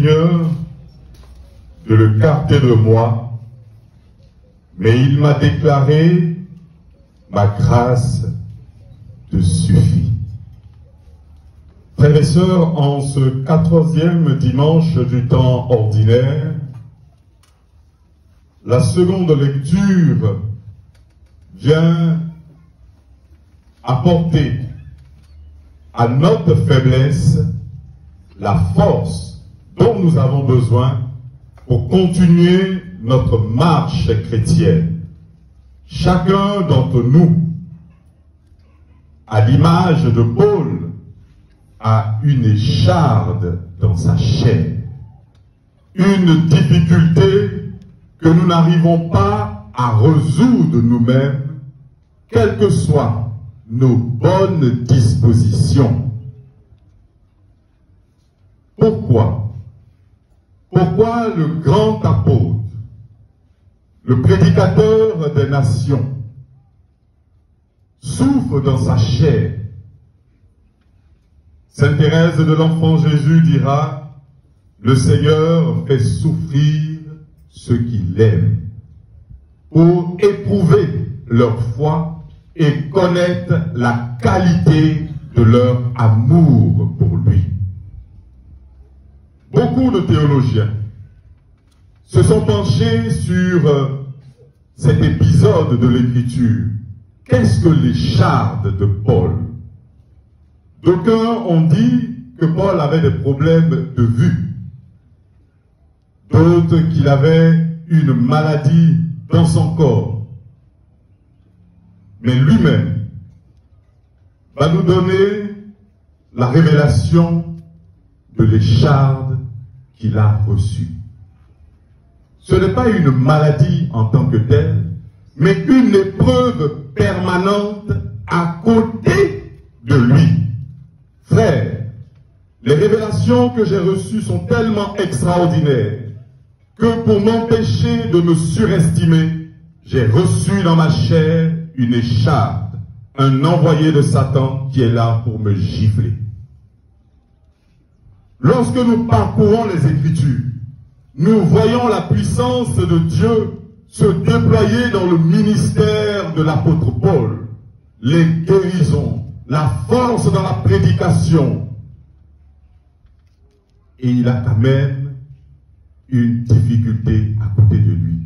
Seigneur de le capter de moi, mais il m'a déclaré, ma grâce te suffit. Frères et sœurs, en ce 14e dimanche du temps ordinaire, la seconde lecture vient apporter à notre faiblesse la force dont nous avons besoin pour continuer notre marche chrétienne. Chacun d'entre nous, à l'image de Paul, a une écharde dans sa chair, une difficulté que nous n'arrivons pas à résoudre nous-mêmes, quelles que soient nos bonnes dispositions. Pourquoi? Pourquoi le grand apôtre, le prédicateur des nations, souffre dans sa chair? Sainte Thérèse de l'Enfant Jésus dira, le Seigneur fait souffrir ceux qui l'aiment, pour éprouver leur foi et connaître la qualité de leur amour pour lui. Beaucoup de théologiens se sont penchés sur cet épisode de l'Écriture. Qu'est-ce que l'écharde de Paul? D'aucuns ont dit que Paul avait des problèmes de vue. D'autres qu'il avait une maladie dans son corps. Mais lui-même va nous donner la révélation de l'écharde qu'il a reçue. Ce n'est pas une maladie en tant que telle, mais une épreuve permanente à côté de lui. Frères, les révélations que j'ai reçues sont tellement extraordinaires que pour m'empêcher de me surestimer, j'ai reçu dans ma chair une écharde, un envoyé de Satan qui est là pour me gifler. Lorsque nous parcourons les Écritures, nous voyons la puissance de Dieu se déployer dans le ministère de l'apôtre Paul, les guérisons, la force dans la prédication. Et il a quand même une difficulté à côté de lui.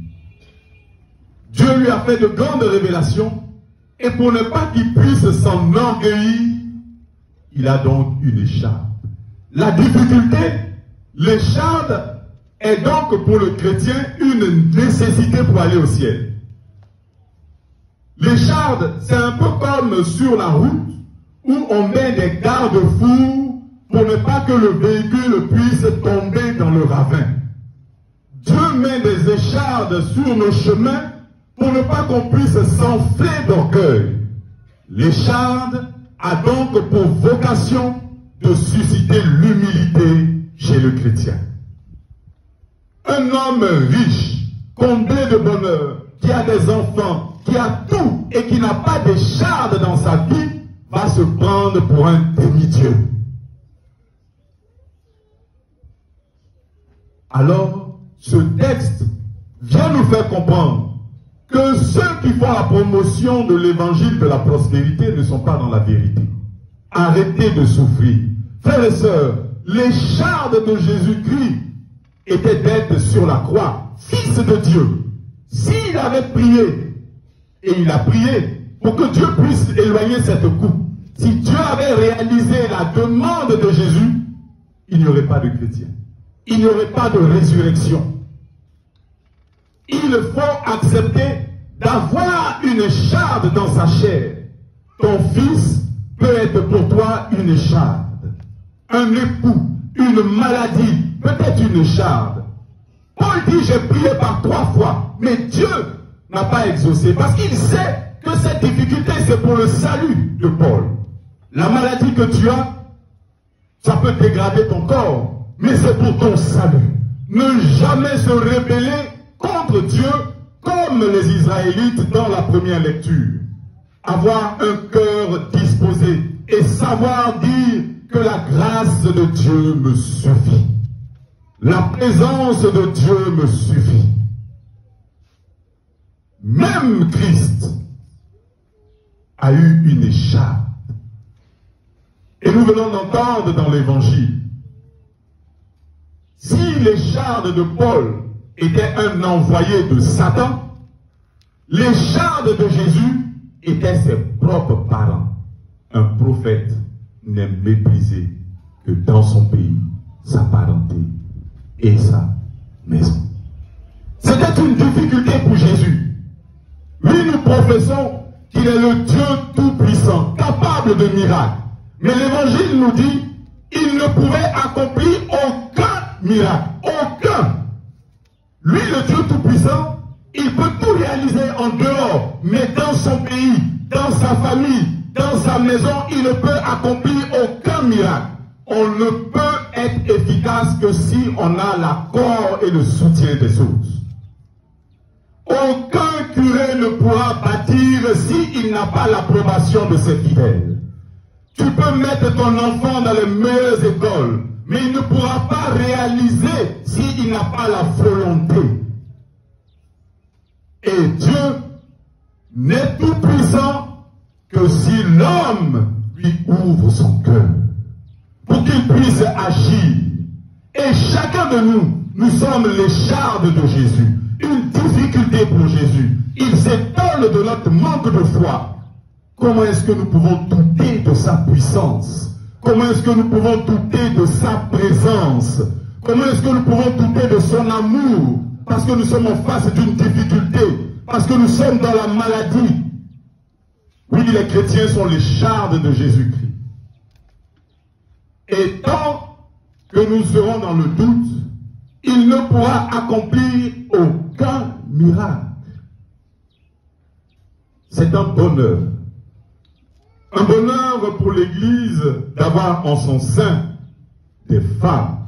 Dieu lui a fait de grandes révélations, et pour ne pas qu'il puisse s'enorgueillir, il a donc une écharde. La difficulté, l'écharde, est donc pour le chrétien une nécessité pour aller au ciel. L'écharde, c'est un peu comme sur la route où on met des garde-fous pour ne pas que le véhicule puisse tomber dans le ravin. Dieu met des échardes sur nos chemins pour ne pas qu'on puisse s'enfler d'orgueil. L'écharde a donc pour vocation de susciter l'humilité chez le chrétien. Un homme riche, comblé de bonheur, qui a des enfants, qui a tout et qui n'a pas d'écharde dans sa vie, va se prendre pour un demi-dieu. Alors, ce texte vient nous faire comprendre que ceux qui font la promotion de l'évangile de la prospérité ne sont pas dans la vérité. Arrêtez de souffrir. Frères et sœurs, l'écharde de Jésus-Christ était d'être sur la croix, fils de Dieu. S'il avait prié, et il a prié pour que Dieu puisse éloigner cette coupe, si Dieu avait réalisé la demande de Jésus, il n'y aurait pas de chrétien. Il n'y aurait pas de résurrection. Il faut accepter d'avoir une écharde dans sa chair. Ton fils peut être pour toi une écharde. Un époux, une maladie, peut-être une écharde. Paul dit, j'ai prié par 3 fois, mais Dieu n'a pas exaucé, parce qu'il sait que cette difficulté, c'est pour le salut de Paul. La maladie que tu as, ça peut dégrader ton corps, mais c'est pour ton salut. Ne jamais se rebeller contre Dieu, comme les Israélites dans la première lecture. Avoir un cœur disposé et savoir dire que la grâce de Dieu me suffit. La présence de Dieu me suffit. Même Christ a eu une écharpe. Et nous venons d'entendre dans l'évangile, si l'écharpe de Paul était un envoyé de Satan, l'écharpe de Jésus était ses propres parents. Un prophète n'est méprisé que dans son pays, sa parenté et sa maison. C'était une difficulté pour Jésus. Oui, nous professons qu'il est le Dieu tout-puissant, capable de miracles. Mais l'évangile nous dit qu'il ne pouvait accomplir aucun miracle. Aucun. Lui, le Dieu tout-puissant, il peut tout réaliser en dehors. Mais dans son pays, dans sa famille, dans sa maison, il ne peut accomplir aucun miracle. On ne peut être efficace que si on a l'accord et le soutien des autres. Aucun curé ne pourra bâtir s'il n'a pas l'approbation de ses fidèles. Tu peux mettre ton enfant dans les meilleures écoles, mais il ne pourra pas réaliser s'il n'a pas la volonté. Et Dieu n'est tout puissant que si l'homme lui ouvre son cœur pour qu'il puisse agir. Et chacun de nous, nous sommes l'écharpe de Jésus. Une difficulté pour Jésus. Il s'étonne de notre manque de foi. Comment est-ce que nous pouvons douter de sa puissance? Comment est-ce que nous pouvons douter de sa présence? Comment est-ce que nous pouvons douter de son amour? Parce que nous sommes en face d'une difficulté. Parce que nous sommes dans la maladie. Oui, les chrétiens sont l'écharpe de Jésus-Christ. Et tant que nous serons dans le doute, il ne pourra accomplir aucun miracle. C'est un bonheur. Un bonheur pour l'Église d'avoir en son sein des femmes.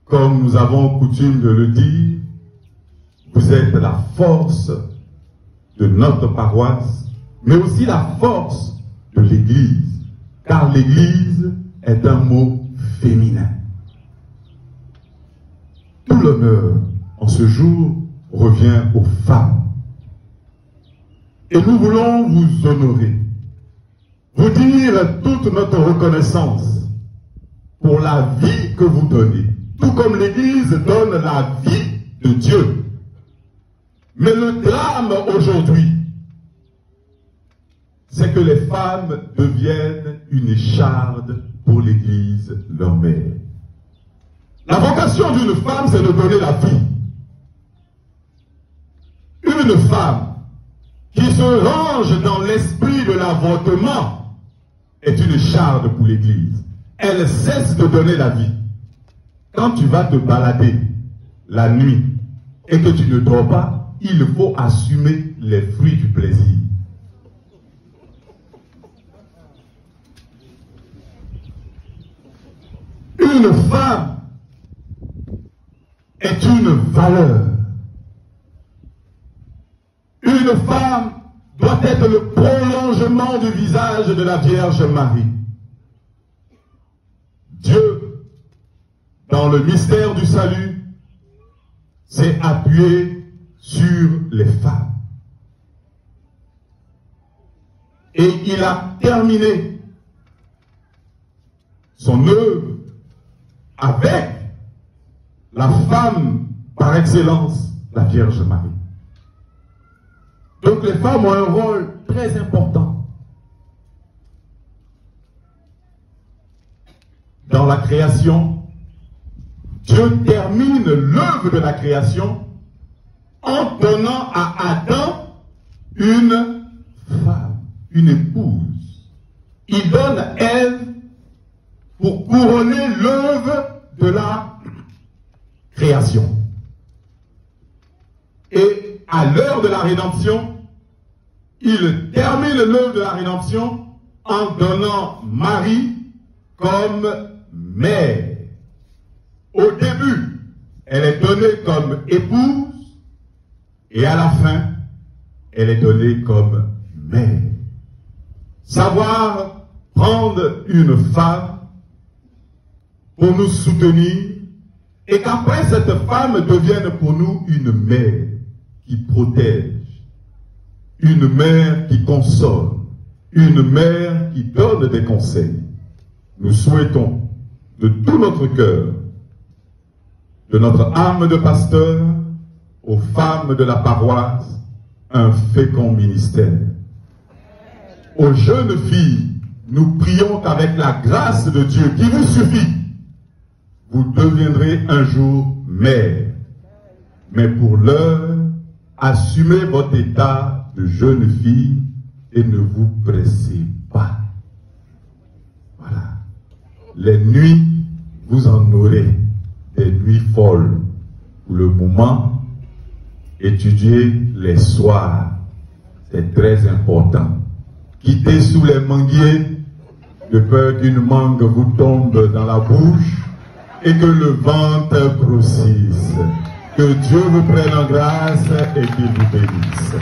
Comme nous avons coutume de le dire, vous êtes la force de notre paroisse, mais aussi la force de l'Église. Car l'Église est un mot féminin. Tout l'honneur en ce jour revient aux femmes. Et nous voulons vous honorer, vous dire toute notre reconnaissance pour la vie que vous donnez, tout comme l'Église donne la vie de Dieu. Mais le drame aujourd'hui, c'est que les femmes deviennent une écharpe pour l'Église, leur mère. La vocation d'une femme, c'est de donner la vie. Une femme qui se range dans l'esprit de l'avortement est une écharpe pour l'Église. Elle cesse de donner la vie. Quand tu vas te balader la nuit et que tu ne dors pas, il faut assumer les fruits du plaisir. Une femme est une valeur. Une femme doit être le prolongement du visage de la Vierge Marie. Dieu, dans le mystère du salut, s'est appuyé sur les femmes. Et il a terminé son œuvre avec la femme par excellence, la Vierge Marie. Donc les femmes ont un rôle très important dans la création. Dieu termine l'œuvre de la création en donnant à Adam une femme, une épouse. Il donne Ève pour couronner l'œuvre de la création. Et à l'heure de la rédemption, il termine l'œuvre de la rédemption en donnant Marie comme mère. Au début, elle est donnée comme épouse et à la fin, elle est donnée comme mère. Savoir prendre une femme pour nous soutenir Et qu'après cette femme devienne pour nous une mère qui protège, une mère qui console, une mère qui donne des conseils. Nous souhaitons de tout notre cœur, de notre âme de pasteur, aux femmes de la paroisse, un fécond ministère. Aux jeunes filles, nous prions qu'avec la grâce de Dieu qui vous suffit, vous deviendrez un jour mère. Mais pour l'heure, assumez votre état de jeune fille et ne vous pressez pas. Voilà. Les nuits, vous en aurez des nuits folles. Pour le moment, étudiez les soirs. C'est très important. Quittez sous les manguiers de peur qu'une mangue vous tombe dans la bouche et que le ventre grossisse. Que Dieu vous prenne en grâce et qu'il vous bénisse.